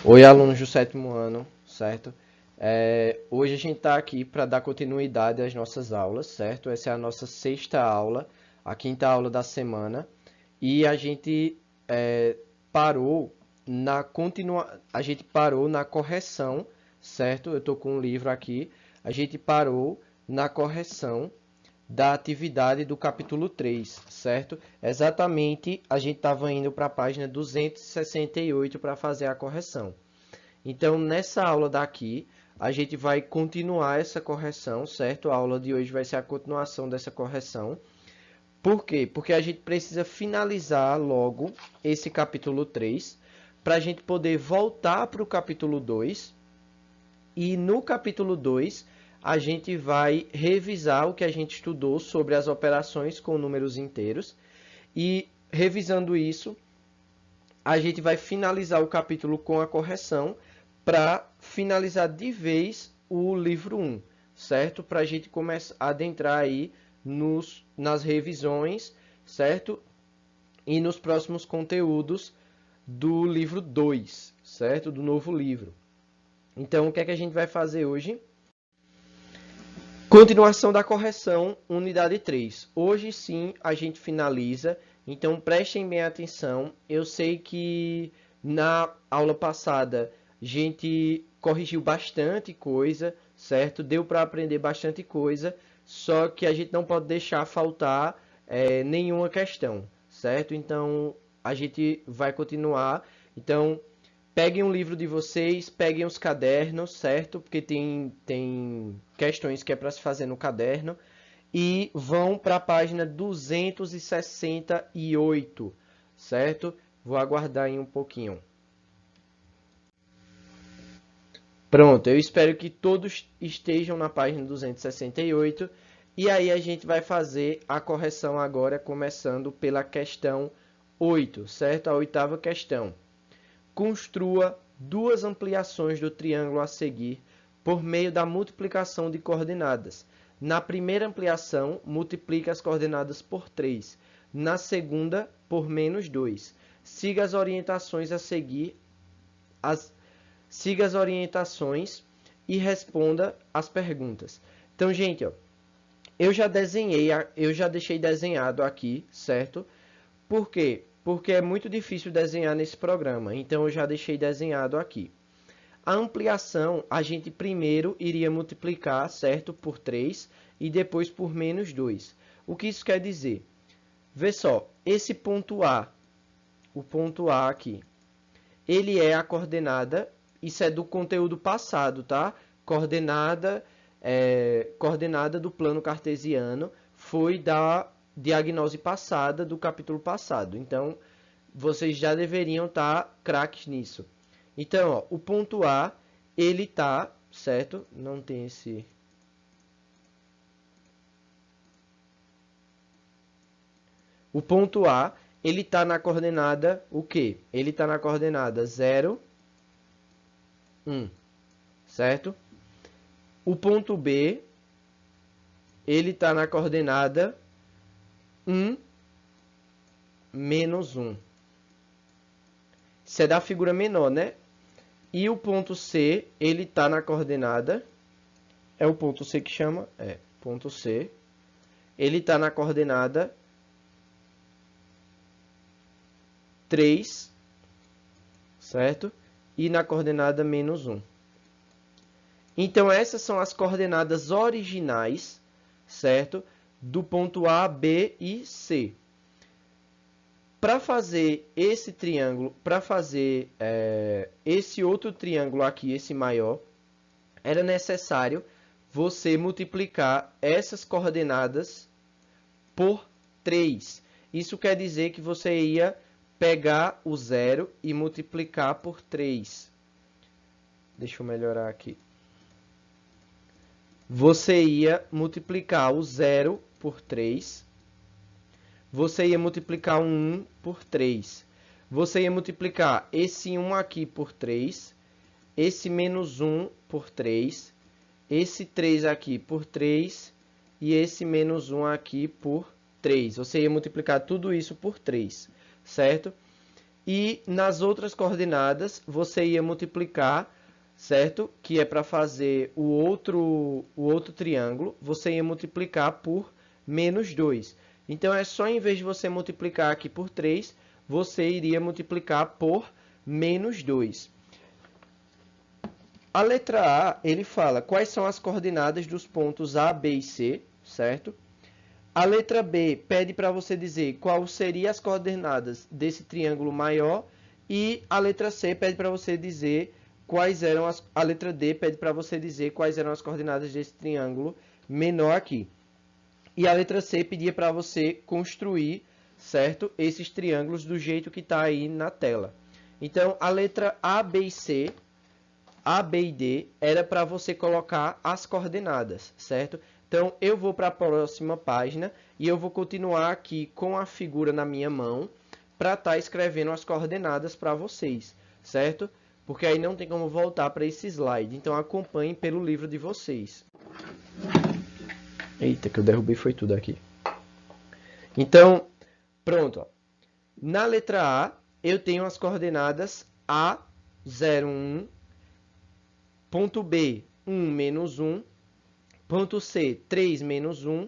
Oi, alunos do sétimo ano, certo? Hoje a gente está aqui para dar continuidade às nossas aulas, certo? Essa é a nossa sexta aula, a quinta aula da semana, e a gente parou a gente parou na correção, certo? Eu estou com um livro aqui. A gente parou na correção da atividade do capítulo 3, certo? Exatamente, a gente estava indo para a página 268 para fazer a correção. Então, nessa aula daqui, a gente vai continuar essa correção, certo? A aula de hoje vai ser a continuação dessa correção. Por quê? Porque a gente precisa finalizar logo esse capítulo 3, para a gente poder voltar para o capítulo 2. E no capítulo 2, a gente vai revisar o que a gente estudou sobre as operações com números inteiros. E revisando isso, a gente vai finalizar o capítulo com a correção para finalizar de vez o livro 1, certo? Para a gente começar a adentrar aí nas revisões, certo? E nos próximos conteúdos do livro 2, certo? Do novo livro. Então, o que é que a gente vai fazer hoje? Continuação da correção, unidade 3. Hoje sim a gente finaliza, então prestem bem atenção. Eu sei que na aula passada a gente corrigiu bastante coisa, certo? Deu para aprender bastante coisa, só que a gente não pode deixar faltar nenhuma questão, certo? Então a gente vai continuar. Então peguem um livro de vocês, peguem os cadernos, certo? Porque tem questões que é para se fazer no caderno. E vão para a página 268, certo? Vou aguardar aí um pouquinho. Pronto, eu espero que todos estejam na página 268. E aí a gente vai fazer a correção agora, começando pela questão 8, certo? A oitava questão. Construa duas ampliações do triângulo a seguir por meio da multiplicação de coordenadas. Na primeira ampliação, multiplique as coordenadas por 3. Na segunda, por menos 2. Siga as orientações a seguir, siga as orientações e responda as perguntas. Então, gente, ó, eu já deixei desenhado aqui, certo? Por quê? Porque é muito difícil desenhar nesse programa, então eu já deixei desenhado aqui. A ampliação, a gente primeiro iria multiplicar, certo, por 3 e depois por menos 2. O que isso quer dizer? Vê só, esse ponto A, o ponto A aqui, ele é a coordenada, isso é do conteúdo passado, tá? Coordenada do plano cartesiano foi da diagnose passada do capítulo passado. Então, vocês já deveriam estar craques nisso. Então, ó, o ponto A, ele tá, certo? Não tem esse... O ponto A, ele tá na coordenada o quê? Ele tá na coordenada 0, 1, certo? O ponto B, ele tá na coordenada 1, menos 1. Isso é da figura menor, né? E o ponto C, ele está na coordenada... É o ponto C que chama? É, ponto C. Ele está na coordenada 3, certo? E na coordenada menos 1. Então, essas são as coordenadas originais, certo? Do ponto A, B e C. Para fazer esse triângulo, para fazer esse outro triângulo aqui, esse maior, era necessário você multiplicar essas coordenadas por 3. Isso quer dizer que você ia pegar o 0 e multiplicar por 3. Deixa eu melhorar aqui. Você ia multiplicar o 0 por 3. Você ia multiplicar um 1 por 3. Você ia multiplicar esse 1 aqui por 3. Esse menos 1 por 3. Esse 3 aqui por 3. E esse menos 1 aqui por 3. Você ia multiplicar tudo isso por 3, certo? E nas outras coordenadas, você ia multiplicar, certo? Que é para fazer o outro triângulo, você ia multiplicar por menos 2. Então, é só em vez de você multiplicar aqui por 3, você iria multiplicar por menos 2. A letra A, ele fala quais são as coordenadas dos pontos A, B e C, certo? A letra B pede para você dizer quais seriam as coordenadas desse triângulo maior. E a letra C pede para você dizer quais eram as... A letra D pede para você dizer quais eram as coordenadas desse triângulo menor aqui. E a letra C pedia para você construir, certo? Esses triângulos do jeito que está aí na tela. Então, a letra A, B e C, A, B e D, era para você colocar as coordenadas, certo? Então, eu vou para a próxima página e eu vou continuar aqui com a figura na minha mão para estar escrevendo as coordenadas para vocês, certo? Porque aí não tem como voltar para esse slide. Então, acompanhem pelo livro de vocês. Eita, que eu derrubei foi tudo aqui. Então, pronto. Ó. Na letra A, eu tenho as coordenadas A, 0, 1, ponto B, 1, menos 1, ponto C, 3, menos 1.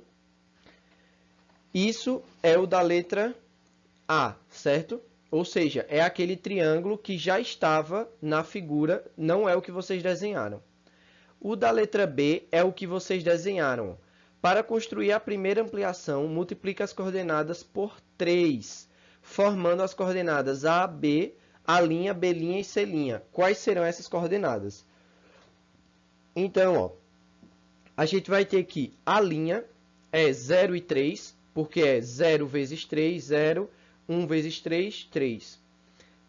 Isso é o da letra A, certo? Ou seja, é aquele triângulo que já estava na figura, não é o que vocês desenharam. O da letra B é o que vocês desenharam. Para construir a primeira ampliação, multiplique as coordenadas por 3, formando as coordenadas A, B, A', B' e C'. Quais serão essas coordenadas? Então, ó, a gente vai ter que a linha é 0 e 3, porque é 0 vezes 3, 0, 1 vezes 3, 3.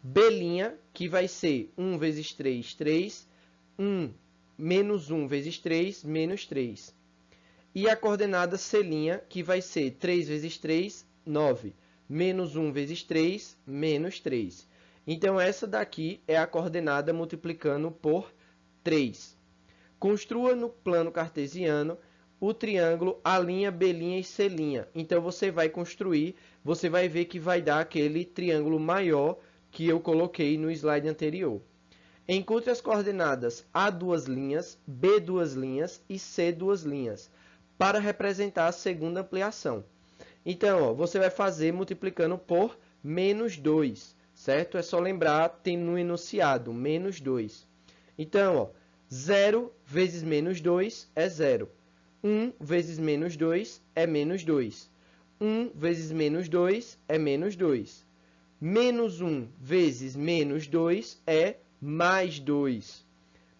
B', que vai ser 1 vezes 3, 3, 1 menos 1 vezes 3, menos 3. E a coordenada C', que vai ser 3 vezes 3, 9, menos 1 vezes 3, menos 3. Então, essa daqui é a coordenada multiplicando por 3. Construa no plano cartesiano o triângulo A', B' e C'. Então, você vai construir, você vai ver que vai dar aquele triângulo maior que eu coloquei no slide anterior. Encontre as coordenadas A duas linhas, B duas linhas e C duas linhas, para representar a segunda ampliação. Então, ó, você vai fazer multiplicando por menos 2, certo? É só lembrar, tem no enunciado, menos 2. Então, ó, 0 vezes menos 2 é 0. 1 vezes menos 2 é menos 2. 1 vezes menos 2 é menos 2. Menos 1 vezes menos 2 é mais 2.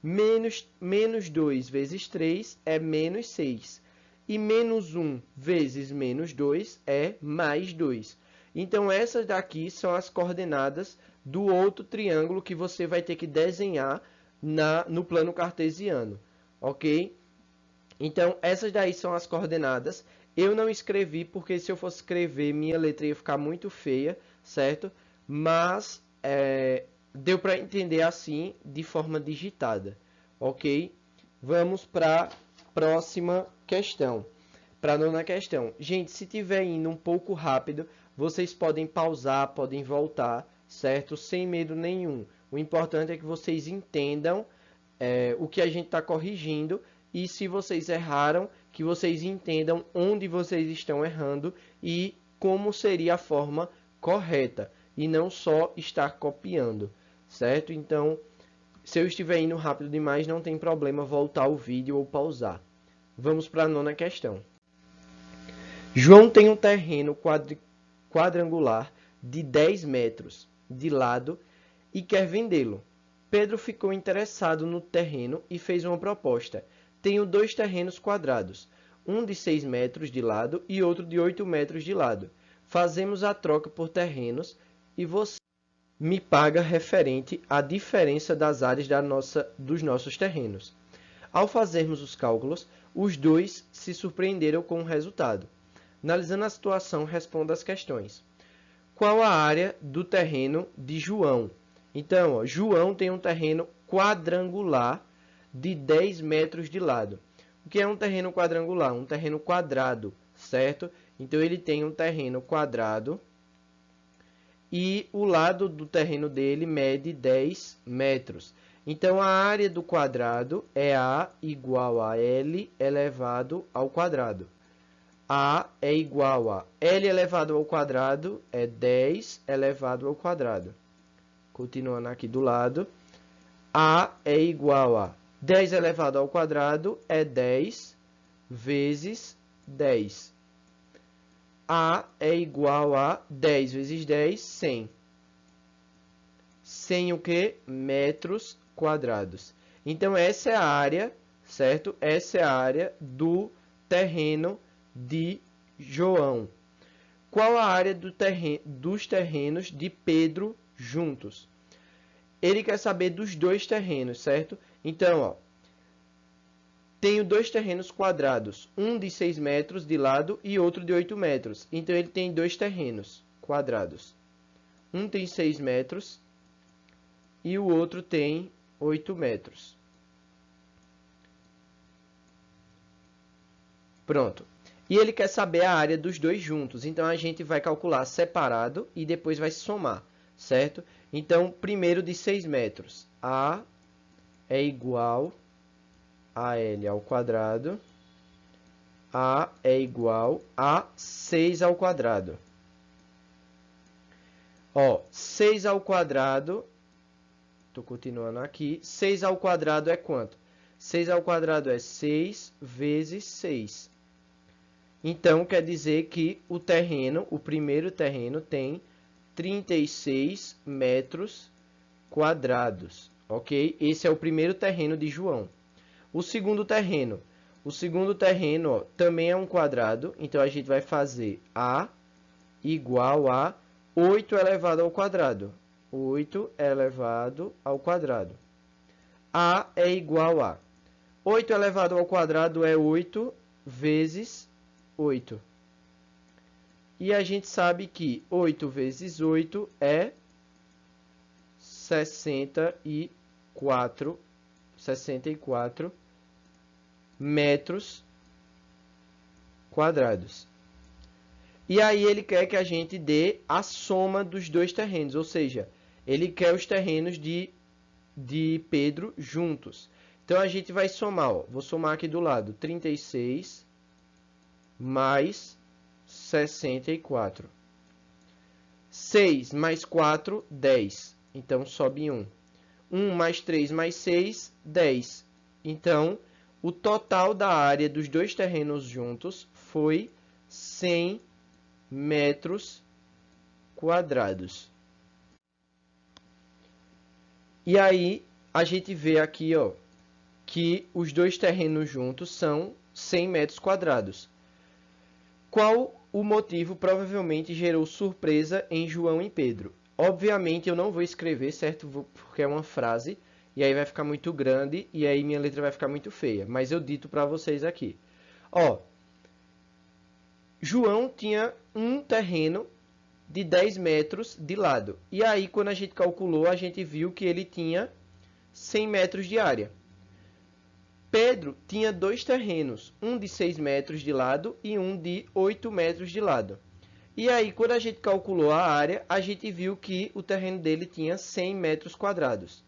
Menos 2 vezes 3 é menos 6. E menos 1 vezes menos 2 é mais 2. Então, essas daqui são as coordenadas do outro triângulo que você vai ter que desenhar no plano cartesiano, ok? Então, essas daí são as coordenadas. Eu não escrevi, porque se eu fosse escrever, minha letra ia ficar muito feia, certo? Mas, deu para entender assim, de forma digitada, ok? Vamos para a próxima questão. Para a nona questão. Gente, se estiver indo um pouco rápido, vocês podem pausar, podem voltar, certo? Sem medo nenhum. O importante é que vocês entendam o que a gente está corrigindo. E se vocês erraram, que vocês entendam onde vocês estão errando e como seria a forma correta. E não só estar copiando, certo? Então, se eu estiver indo rápido demais, não tem problema voltar o vídeo ou pausar. Vamos para a nona questão. João tem um terreno quadrangular de 10 metros de lado e quer vendê-lo. Pedro ficou interessado no terreno e fez uma proposta. Tenho 2 terrenos quadrados, um de 6 metros de lado e outro de 8 metros de lado. Fazemos a troca por terrenos e você me paga referente à diferença das áreas dos nossos terrenos. Ao fazermos os cálculos, os dois se surpreenderam com o resultado. Analisando a situação, responda as questões. Qual a área do terreno de João? Então, ó, João tem um terreno quadrangular de 10 metros de lado. O que é um terreno quadrangular? Um terreno quadrado, certo? Então, ele tem um terreno quadrado e o lado do terreno dele mede 10 metros. Então, a área do quadrado é A igual a L elevado ao quadrado. A é igual a L elevado ao quadrado, é 10 elevado ao quadrado. Continuando aqui do lado, A é igual a 10 elevado ao quadrado, é 10 vezes 10. A é igual a 10 vezes 10, 100. 100 o quê? Metros quadrados. Então, essa é a área, certo? Essa é a área do terreno de João. Qual a área dos terrenos de Pedro juntos? Ele quer saber dos dois terrenos, certo? Então, ó, tenho dois terrenos quadrados, um de 6 metros de lado e outro de 8 metros. Então, ele tem dois terrenos quadrados. Um tem 6 metros e o outro tem 8 metros. Pronto. E ele quer saber a área dos dois juntos. Então, a gente vai calcular separado e depois vai somar, certo? Então, primeiro de 6 metros. A é igual a L ao quadrado. A é igual a 6 ao quadrado. Ó, 6 ao quadrado, estou continuando aqui, 6 ao quadrado é quanto? 6 ao quadrado é 6 vezes 6. Então, quer dizer que o terreno, o primeiro terreno, tem 36 metros quadrados, ok? Esse é o primeiro terreno de João. O segundo terreno ó, também é um quadrado, então a gente vai fazer A igual a 8 elevado ao quadrado. 8 elevado ao quadrado. A é igual a 8 elevado ao quadrado é 8 vezes 8. E a gente sabe que 8 vezes 8 é 64 metros quadrados. E aí ele quer que a gente dê a soma dos dois terrenos, ou seja, ele quer os terrenos de Pedro juntos. Então, a gente vai somar, ó, vou somar aqui do lado, 36 mais 64. 6 mais 4, 10. Então, sobe 1. 1 mais 3 mais 6, 10. Então, o total da área dos dois terrenos juntos foi 100 metros quadrados. E aí, a gente vê aqui, ó, que os dois terrenos juntos são 100 metros quadrados. Qual o motivo provavelmente gerou surpresa em João e Pedro? Obviamente, eu não vou escrever, certo? Porque é uma frase, e aí vai ficar muito grande, e aí minha letra vai ficar muito feia. Mas eu dito para vocês aqui. Ó, João tinha um terreno de 10 metros de lado. E aí, quando a gente calculou, a gente viu que ele tinha 100 metros de área. Pedro tinha dois terrenos, um de 6 metros de lado e um de 8 metros de lado. E aí, quando a gente calculou a área, a gente viu que o terreno dele tinha 100 metros quadrados.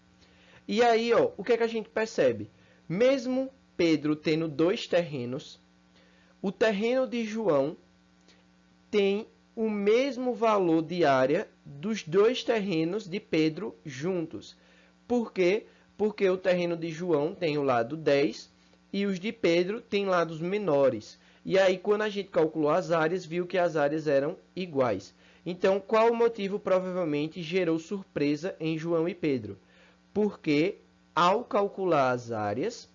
E aí, ó, o que é que a gente percebe? Mesmo Pedro tendo dois terrenos, o terreno de João tem o mesmo valor de área dos dois terrenos de Pedro juntos. Por quê? Porque o terreno de João tem o lado 10 e os de Pedro têm lados menores. E aí, quando a gente calculou as áreas, viu que as áreas eram iguais. Então, qual o motivo provavelmente gerou surpresa em João e Pedro? Porque, ao calcular as áreas,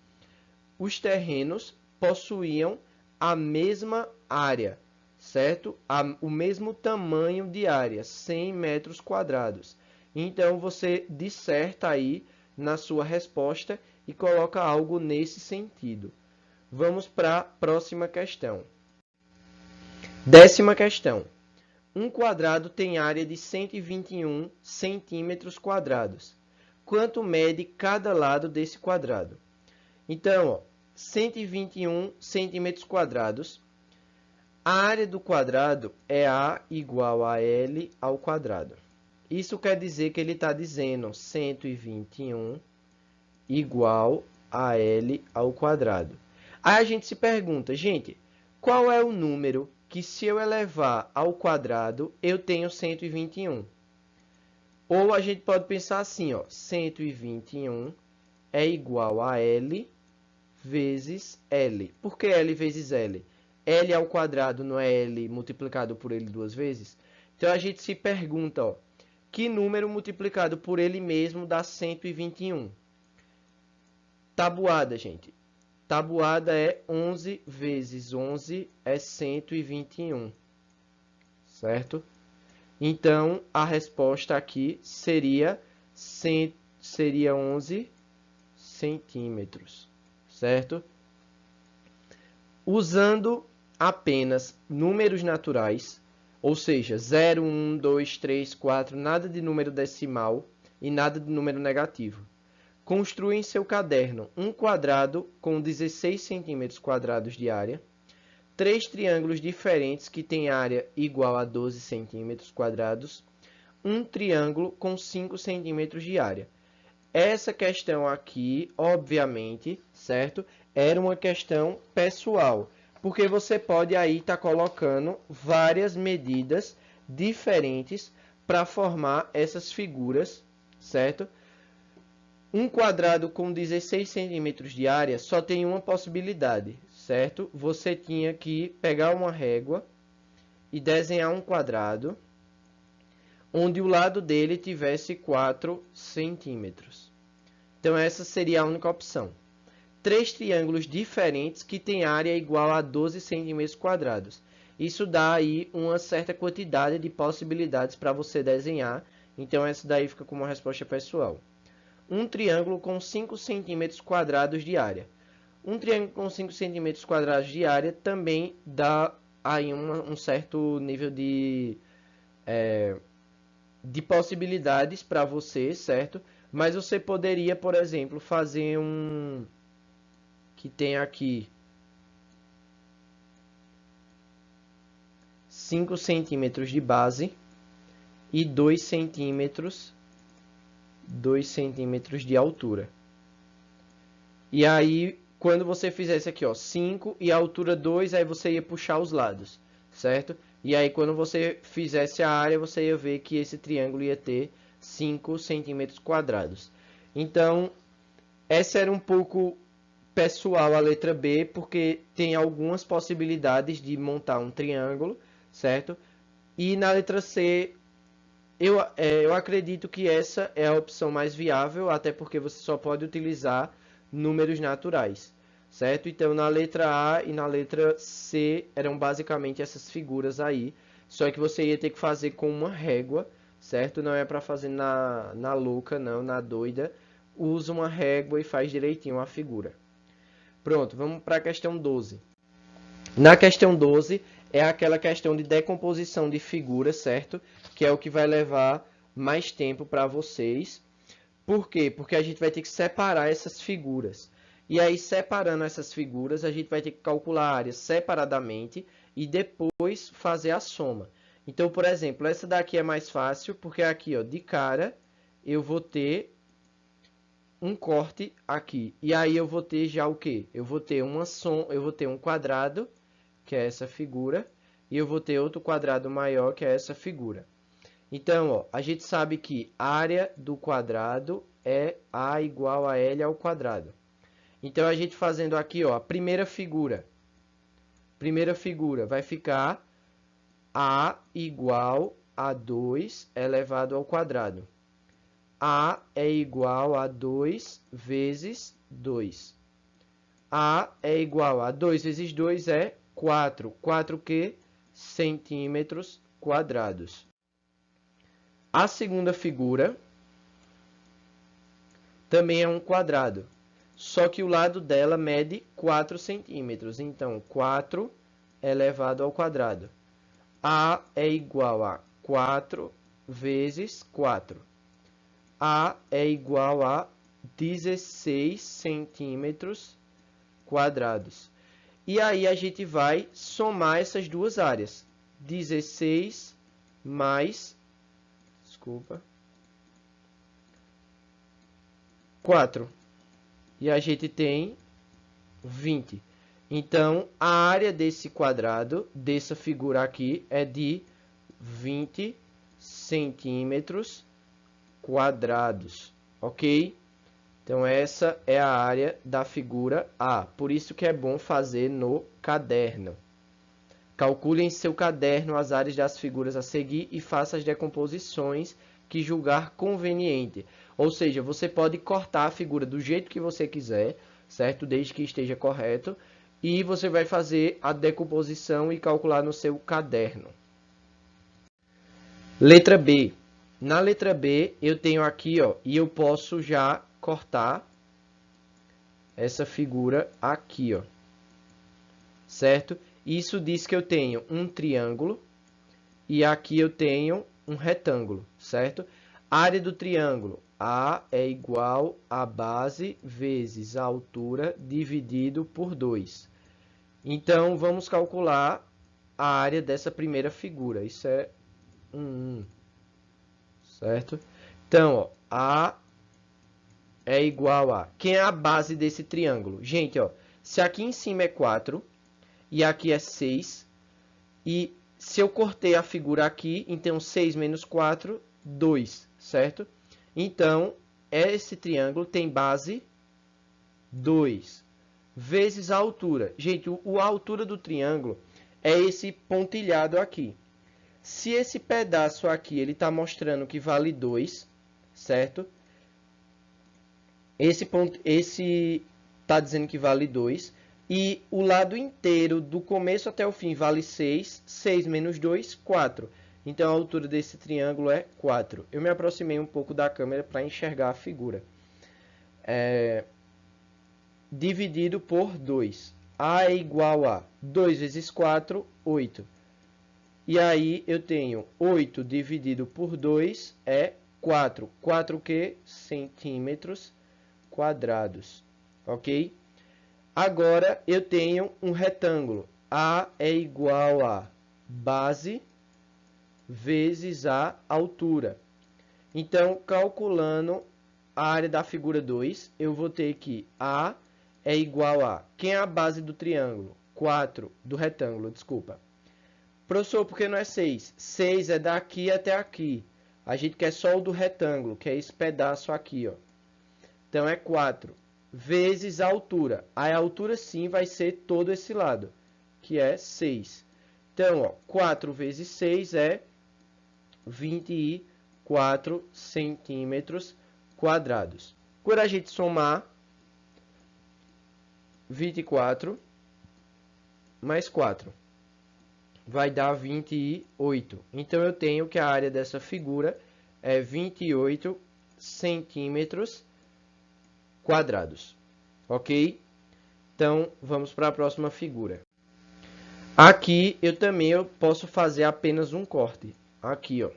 os terrenos possuíam a mesma área, certo? O mesmo tamanho de área, 100 metros quadrados. Então, você disserta aí na sua resposta e coloca algo nesse sentido. Vamos para a próxima questão. 10ª questão. Um quadrado tem área de 121 centímetros quadrados. Quanto mede cada lado desse quadrado? Então, ó, 121 centímetros quadrados. A área do quadrado é A igual a L ao quadrado. Isso quer dizer que ele está dizendo 121 igual a L ao quadrado. Aí a gente se pergunta, gente, qual é o número que se eu elevar ao quadrado, eu tenho 121? Ou a gente pode pensar assim, ó, 121 é igual a L vezes L. Por que L vezes L? L ao quadrado não é L multiplicado por ele duas vezes? Então a gente se pergunta, ó, que número multiplicado por ele mesmo dá 121? Tabuada, gente. Tabuada é 11 vezes 11 é 121, certo? Então, a resposta aqui seria 11 centímetros, certo? Usando apenas números naturais, ou seja, 0, 1, 2, 3, 4, nada de número decimal e nada de número negativo. Construa em seu caderno um quadrado com 16 centímetros quadrados de área, 3 triângulos diferentes que têm área igual a 12 centímetros quadrados, um triângulo com 5 centímetros de área. Essa questão aqui, obviamente, certo? Era uma questão pessoal, porque você pode aí estar colocando várias medidas diferentes para formar essas figuras, certo? Um quadrado com 16 centímetros de área só tem uma possibilidade, certo? Você tinha que pegar uma régua e desenhar um quadrado onde o lado dele tivesse 4 centímetros. Então essa seria a única opção. 3 triângulos diferentes que têm área igual a 12 centímetros quadrados. Isso dá aí uma certa quantidade de possibilidades para você desenhar. Então essa daí fica como uma resposta pessoal. Um triângulo com 5 centímetros quadrados de área. Um triângulo com 5 centímetros quadrados de área também dá aí um certo nível de possibilidades para você, certo? Mas você poderia, por exemplo, fazer um que tem aqui 5 centímetros de base e 2 centímetros de altura. E aí, quando você fizesse aqui, ó, 5 e a altura 2, aí você ia puxar os lados, certo? E aí, quando você fizesse a área, você ia ver que esse triângulo ia ter 5 centímetros quadrados. Então, essa era um pouco pessoal a letra B, porque tem algumas possibilidades de montar um triângulo, certo? E na letra C, eu acredito que essa é a opção mais viável, até porque você só pode utilizar números naturais, certo? Então, na letra A e na letra C eram basicamente essas figuras aí, só que você ia ter que fazer com uma régua, certo? Não é para fazer na louca, não, na doida. Usa uma régua e faz direitinho a figura. Pronto, vamos para a questão 12. Na questão 12 é aquela questão de decomposição de figuras, certo? Que é o que vai levar mais tempo para vocês. Por quê? Porque a gente vai ter que separar essas figuras. E aí, separando essas figuras, a gente vai ter que calcular a área separadamente e depois fazer a soma. Então, por exemplo, essa daqui é mais fácil, porque aqui, ó, de cara, eu vou ter um corte aqui. E aí eu vou ter já o quê? Eu vou ter um quadrado, que é essa figura, e eu vou ter outro quadrado maior, que é essa figura. Então, ó, a gente sabe que área do quadrado é A igual a L ao quadrado. Então, a gente fazendo aqui, ó, a primeira figura vai ficar A igual a 2 elevado ao quadrado. A é igual a 2 vezes 2. A é igual a 2 vezes 2 é 4. 4 que? Centímetros quadrados. A segunda figura também é um quadrado, só que o lado dela mede 4 centímetros. Então, 4 elevado ao quadrado. A é igual a 4 vezes 4. A é igual a 16 centímetros quadrados. E aí a gente vai somar essas duas áreas. 16 mais desculpa. 4. E a gente tem 20. Então, a área desse quadrado, dessa figura aqui, é de 20 centímetros quadrados, ok? Então, essa é a área da figura A. Por isso que é bom fazer no caderno. Calcule em seu caderno as áreas das figuras a seguir e faça as decomposições que julgar conveniente. Ou seja, você pode cortar a figura do jeito que você quiser, certo? Desde que esteja correto. E você vai fazer a decomposição e calcular no seu caderno. Letra B. Na letra B, eu tenho aqui, ó, e eu posso já cortar essa figura aqui, ó. Certo? Isso diz que eu tenho um triângulo e aqui eu tenho um retângulo, certo? A área do triângulo, A é igual a base vezes a altura dividido por 2. Então, vamos calcular a área dessa primeira figura. Isso é 1, certo? Então, ó, A é igual a... Quem é a base desse triângulo? Gente, ó, se aqui em cima é 4 e aqui é 6, e se eu cortei a figura aqui, então 6 menos 4, 2, certo? Então, esse triângulo tem base 2 vezes a altura. Gente, a altura do triângulo é esse pontilhado aqui. Se esse pedaço aqui ele está mostrando que vale 2, certo? Esse está dizendo que vale 2. E o lado inteiro, do começo até o fim, vale 6. 6 menos 2, 4. Então, a altura desse triângulo é 4. Eu me aproximei um pouco da câmera para enxergar a figura. Dividido por 2. A é igual a 2 vezes 4, 8. E aí, eu tenho 8 dividido por 2 é 4. 4 o quê? Centímetros quadrados. Ok? Agora, eu tenho um retângulo. A é igual a base vezes a altura. Então, calculando a área da figura 2, eu vou ter que A é igual a... Quem é a base do triângulo? 4, do retângulo, desculpa. Professor, por que não é 6? 6 é daqui até aqui. A gente quer só o do retângulo, que é esse pedaço aqui, ó. Então, é 4 vezes a altura. A altura, sim, vai ser todo esse lado, que é 6. Então, ó, 4 vezes 6 é 24 centímetros quadrados. Quando a gente somar 24 mais 4, vai dar 28. Então, eu tenho que a área dessa figura é 28 centímetros quadrados. Ok? Então, vamos para a próxima figura. Aqui, eu posso fazer apenas um corte. Aqui, ó.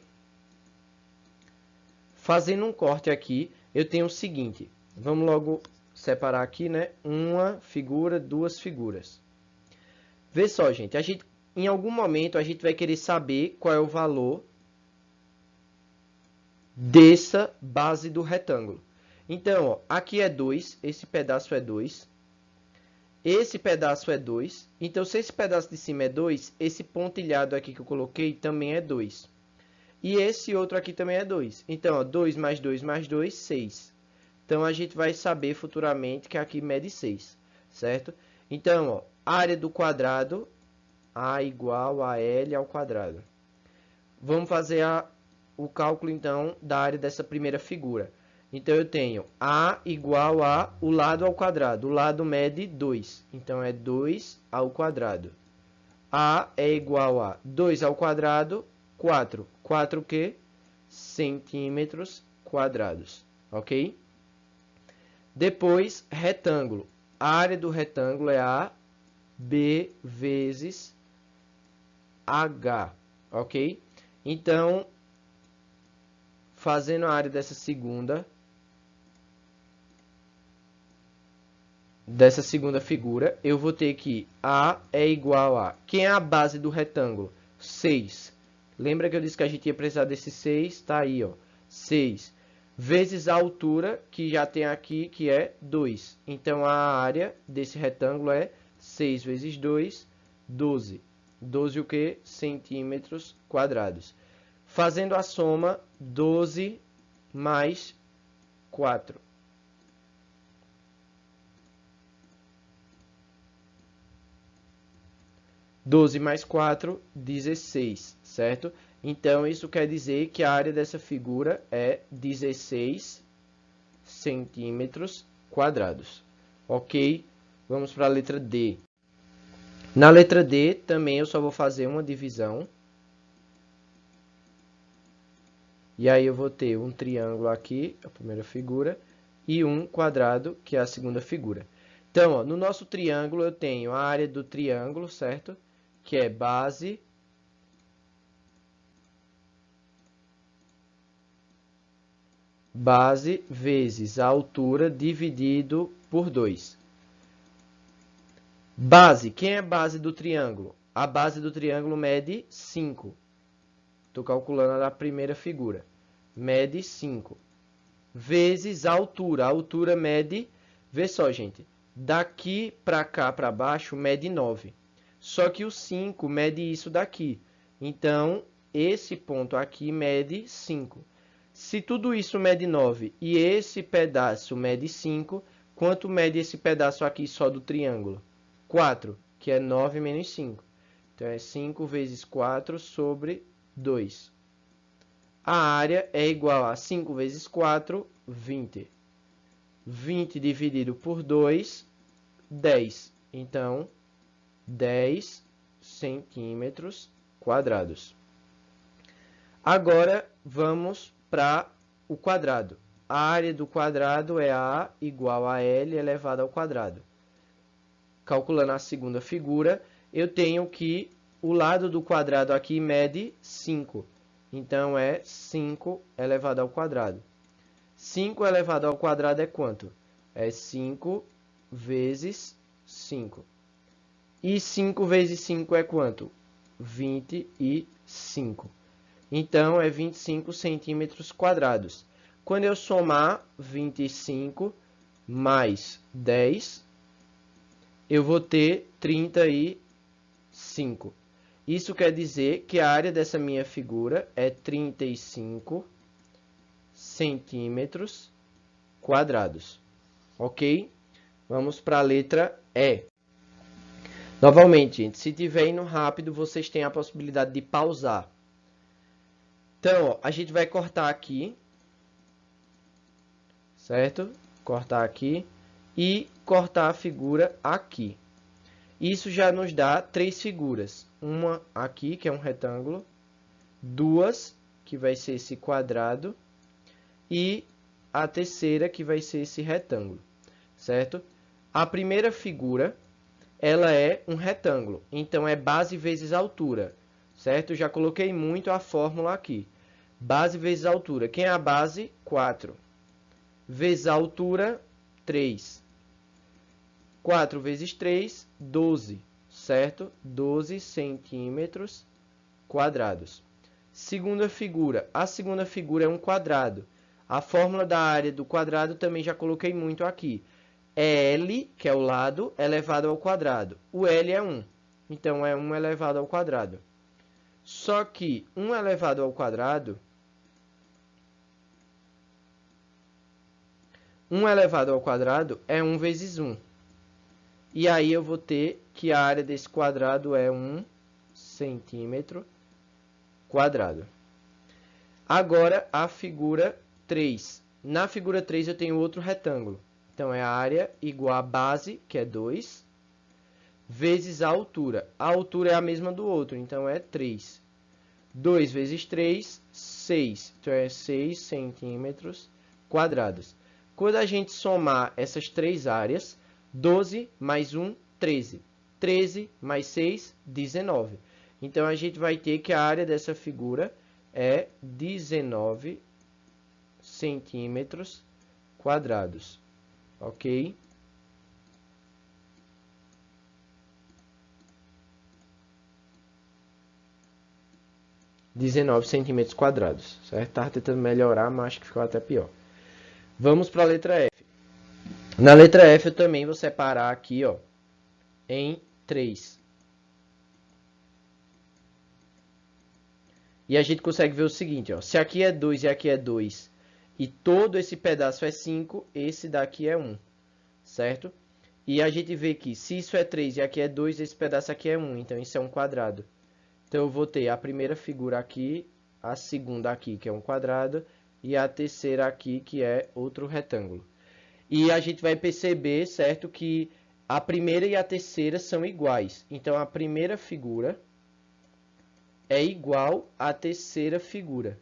Fazendo um corte aqui, eu tenho o seguinte. Vamos logo separar aqui, né? Uma figura, duas figuras. Vê só, gente. Em algum momento, a gente vai querer saber qual é o valor dessa base do retângulo. Então, ó, aqui é 2, esse pedaço é 2. Esse pedaço é 2. Então, se esse pedaço de cima é 2, esse pontilhado aqui que eu coloquei também é 2. E esse outro aqui também é 2. Então, ó, 2 mais 2 mais 2, 6. Então, a gente vai saber futuramente que aqui mede 6, certo? Então, ó, área do quadrado, A igual a L ao quadrado. Vamos fazer o cálculo, então, da área dessa primeira figura. Então, eu tenho A igual a o lado ao quadrado. O lado mede 2. Então, é 2 ao quadrado. A é igual a 2 ao quadrado, 4. 4 o quê? Centímetros quadrados. Ok? Depois, retângulo. A área do retângulo é A, B vezes H. Ok? Então, fazendo a área dessa segunda figura, eu vou ter que A é igual a... Quem é a base do retângulo? 6. Lembra que eu disse que a gente ia precisar desse 6? Tá aí, ó. 6 vezes a altura, que já tem aqui, que é 2. Então, a área desse retângulo é 6 vezes 2, 12. 12 o quê? Centímetros quadrados. Fazendo a soma, 12 mais 4. 12 mais 4, 16, certo? Então, isso quer dizer que a área dessa figura é 16 centímetros quadrados. Ok? Vamos para a letra D. Na letra D, também eu só vou fazer uma divisão. E aí eu vou ter um triângulo aqui, a primeira figura, e um quadrado, que é a segunda figura. Então, ó, no nosso triângulo eu tenho a área do triângulo, certo? Que é base vezes a altura dividido por 2. Base. Quem é base do triângulo? A base do triângulo mede 5. Estou calculando a primeira figura. Mede 5. Vezes a altura. A altura mede... Vê só, gente. Daqui para cá, para baixo, mede 9. Só que o 5 mede isso daqui. Então, esse ponto aqui mede 5. Se tudo isso mede 9 e esse pedaço mede 5, quanto mede esse pedaço aqui só do triângulo? 4, que é 9 menos 5. Então, é 5 vezes 4 sobre 2. A área é igual a 5 vezes 4, 20. 20 dividido por 2, 10. Então, 10 centímetros quadrados. Agora, vamos para o quadrado. A área do quadrado é A igual a L elevado ao quadrado. Calculando a segunda figura, eu tenho que o lado do quadrado aqui mede 5. Então, é 5 elevado ao quadrado. 5 elevado ao quadrado é quanto? É 5 vezes 5. E 5 vezes 5 é quanto? 25. Então, é 25 centímetros quadrados. Quando eu somar 25 mais 10, eu vou ter 35. Isso quer dizer que a área dessa minha figura é 35 centímetros quadrados. Ok? Vamos para a letra E. Novamente, gente, se estiver indo rápido, vocês têm a possibilidade de pausar. Então, ó, a gente vai cortar aqui, certo? Cortar aqui e cortar a figura aqui. Isso já nos dá 3 figuras. Uma aqui, que é um retângulo. 2, que vai ser esse quadrado. E a terceira, que vai ser esse retângulo, certo? A primeira figura, ela é um retângulo. Então, é base vezes altura, certo? Já coloquei muito a fórmula aqui. Base vezes altura. Quem é a base? 4. Vezes a altura, 3. 4 vezes 3, 12, certo? 12 centímetros quadrados. Segunda figura. A segunda figura é um quadrado. A fórmula da área do quadrado também já coloquei muito aqui. É L, que é o lado, elevado ao quadrado. O L é 1. Então, é 1 elevado ao quadrado. Só que 1 elevado ao quadrado... 1 elevado ao quadrado é 1 vezes 1. E aí eu vou ter que a área desse quadrado é 1 centímetro quadrado. Agora, a figura 3. Na figura 3 eu tenho outro retângulo. Então, é a área igual a base, que é 2, vezes a altura. A altura é a mesma do outro, então é 3. 2 vezes 3, 6. Então, é 6 centímetros quadrados. Quando a gente somar essas três áreas, 12 mais 1, 13. 13 mais 6, 19. Então, a gente vai ter que a área dessa figura é 19 centímetros quadrados. Ok? 19 centímetros quadrados, certo? Estava tentando melhorar, mas acho que ficou até pior. Vamos para a letra F. Na letra F eu também vou separar aqui, ó, em 3. E a gente consegue ver o seguinte, ó, se aqui é 2 e aqui é 2, e todo esse pedaço é 5, esse daqui é 1, certo? E a gente vê que se isso é 3 e aqui é 2, esse pedaço aqui é 1, então isso é um quadrado. Então eu vou ter a primeira figura aqui, a segunda aqui, que é um quadrado, e a terceira aqui, que é outro retângulo. E a gente vai perceber, certo, que a primeira e a terceira são iguais. Então a primeira figura é igual à terceira figura.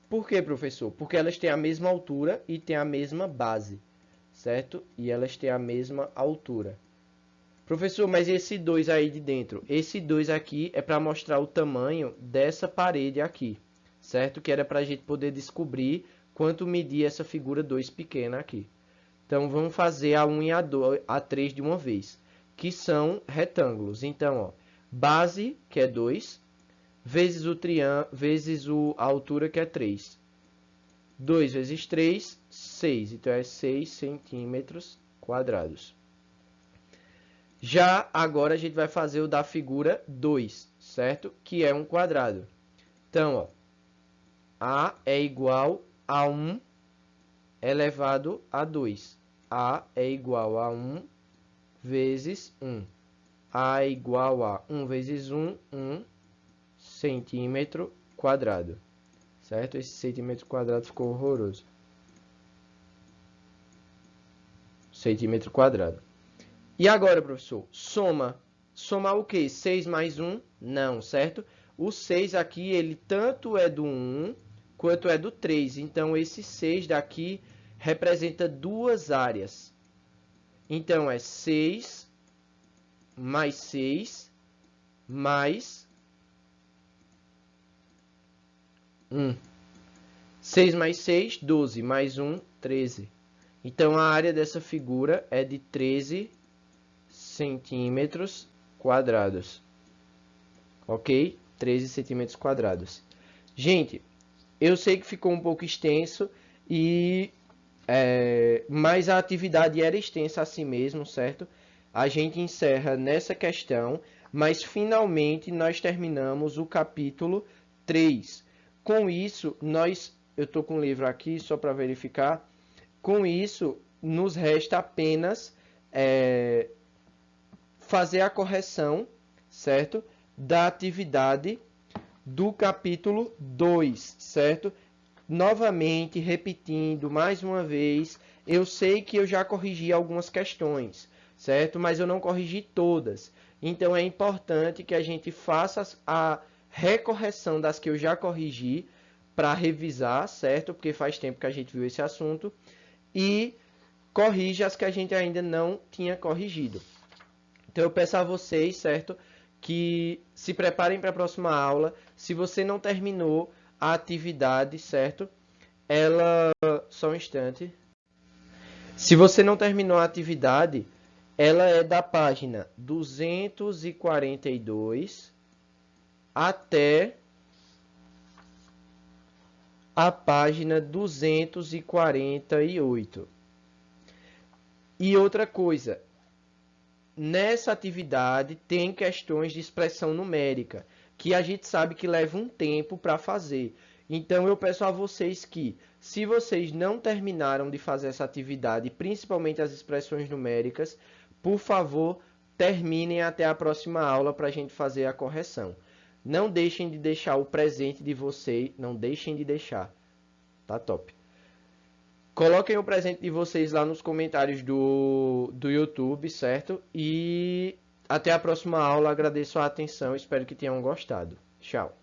Por quê, professor? Porque elas têm a mesma altura e têm a mesma base, certo? E elas têm a mesma altura. Professor, mas esse 2 aí de dentro? Esse 2 aqui é para mostrar o tamanho dessa parede aqui, certo? Que era para a gente poder descobrir quanto media essa figura 2 pequena aqui. Então, vamos fazer a 1 e a 3 de uma vez, que são retângulos. Então, ó, base, que é 2, vezes o triângulo, vezes a altura, que é 3. 2 vezes 3, 6. Então, é 6 centímetros quadrados. Já agora a gente vai fazer o da figura 2, certo? Que é um quadrado. Então, ó, A é igual a 1 elevado a 2. A é igual a 1 vezes 1. A é igual a 1 vezes 1, 1 centímetro quadrado. Certo? Esse centímetro quadrado ficou horroroso. Centímetro quadrado. E agora, professor, soma. Somar o quê? 6 mais 1? Não, certo? O 6 aqui, ele tanto é do 1 quanto é do 3. Então, esse 6 daqui representa duas áreas. Então, é 6 mais 6 mais 1. 6 mais 6, 12. Mais 1, 13. Então, a área dessa figura é de 13 centímetros quadrados. Ok? 13 centímetros quadrados. Gente, eu sei que ficou um pouco extenso, mas a atividade era extensa assim mesmo, certo? A gente encerra nessa questão, mas finalmente nós terminamos o capítulo 3. Com isso, eu estou com o livro aqui só para verificar. Com isso, nos resta apenas fazer a correção, certo? Da atividade do capítulo 2, certo? Novamente, repetindo mais uma vez, eu sei que eu já corrigi algumas questões, certo? Mas eu não corrigi todas. Então, é importante que a gente faça a recorreção das que eu já corrigi para revisar, certo? Porque faz tempo que a gente viu esse assunto. E corrija as que a gente ainda não tinha corrigido. Então, eu peço a vocês, certo, que se preparem para a próxima aula. Se você não terminou a atividade, certo, só um instante. Se você não terminou a atividade, ela é da página 242 até a página 248. E outra coisa, nessa atividade tem questões de expressão numérica, que a gente sabe que leva um tempo para fazer. Então eu peço a vocês que, se vocês não terminaram de fazer essa atividade, principalmente as expressões numéricas, por favor, terminem até a próxima aula para a gente fazer a correção. Não deixem de deixar o presente de vocês, não deixem de deixar. Tá top. Coloquem o presente de vocês lá nos comentários do YouTube, certo? E até a próxima aula. Agradeço a atenção. Espero que tenham gostado. Tchau.